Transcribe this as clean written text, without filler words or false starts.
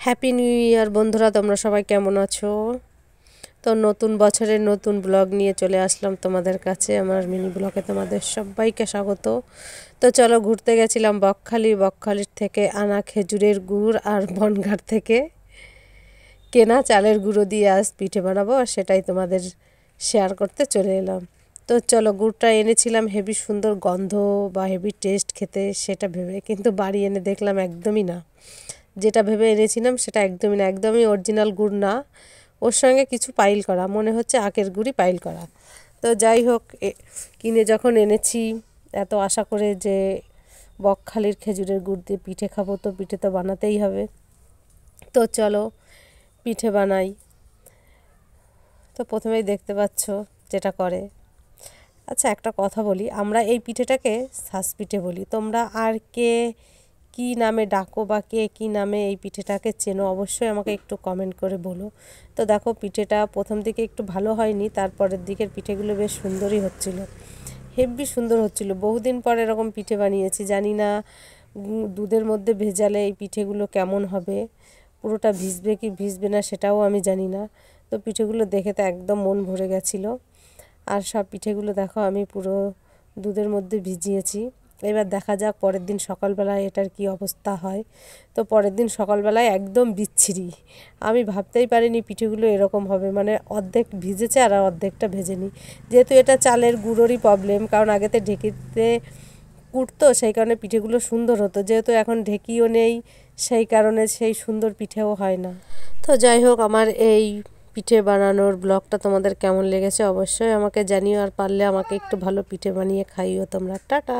Happy new year বন্ধুরা, তোমরা সবাই কেমন আছো? তো নতুন বছরের নতুন ব্লগ নিয়ে চলে আসলাম তোমাদের কাছে। আমার মিনি ব্লগে তোমাদের সবাইকে স্বাগত। তো চলো, ঘুরতে গেছিলাম বকখালির থেকে আনা খেজুরের গুড় আর বনগাঁ থেকে কেনা চালের গুঁড়ো দিয়ে আজ পিঠে বানাবো, আর সেটাই তোমাদের শেয়ার করতে চলে এলাম। তো চলো, গুড়টা এনেছিলাম হেভি সুন্দর গন্ধ বা হেভি টেস্ট খেতে সেটা ভেবে, কিন্তু বাড়ি এনে দেখলাম একদমই না। যেটা ভেবে এনেছিলাম সেটা একদমই না, একদমই অরিজিনাল গুড় না। ওর সঙ্গে কিছু পাইল করা, মনে হচ্ছে আখের গুড়ই পাইল করা। তো যাই হোক, কিনে যখন এনেছি এত আশা করে যে বকখালির খেজুরের গুড় দিয়ে পিঠে খাবো, তো পিঠে তো বানাতেই হবে। তো চলো পিঠে বানাই। তো প্রথমেই দেখতে পাচ্ছ যেটা করে। আচ্ছা, একটা কথা বলি, আমরা এই পিঠেটাকে শ্বাস পিঠে বলি। তোমরা আর কে কী নামে ডাকো বা কে কী নামে এই পিঠেটাকে চেনো, অবশ্যই আমাকে একটু কমেন্ট করে বলো। তো দেখো, পিঠেটা প্রথম দিকে একটু ভালো হয়নি, তারপরের দিকের পিঠেগুলো বেশ সুন্দরই হচ্ছিল, হেব্বি সুন্দর হচ্ছিল। বহুদিন পর এরকম পিঠে বানিয়েছি, জানি না দুধের মধ্যে ভেজালে এই পিঠেগুলো কেমন হবে, পুরোটা ভিজবে কি ভিজবে না সেটাও আমি জানি না। তো পিঠেগুলো দেখে তো একদম মন ভরে গেছিলো। আর সব পিঠেগুলো দেখো আমি পুরো দুধের মধ্যে ভিজিয়েছি। এবার দেখা যাক পরের দিন সকালবেলায় এটার কি অবস্থা হয়। তো পরের দিন সকালবেলায় একদম বিচ্ছিরি, আমি ভাবতেই পারিনি পিঠেগুলো এরকম হবে, মানে অর্ধেক ভিজেছে আর অর্ধেকটা ভেজেনি। যেহেতু এটা চালের গুঁড়োরই প্রবলেম, কারণ আগেতে ঢেঁকিতে কুটতো, সেই কারণে পিঠেগুলো সুন্দর হতো। যেহেতু এখন ঢেঁকিও নেই, সেই কারণে সেই সুন্দর পিঠেও হয় না। তো যাই হোক, আমার এই পিঠে বানানোর ব্লগটা তোমাদের কেমন লেগেছে অবশ্যই আমাকে জানিও, আর পারলে আমাকে একটু ভালো পিঠে বানিয়ে খাইও তোমরা। টাটা।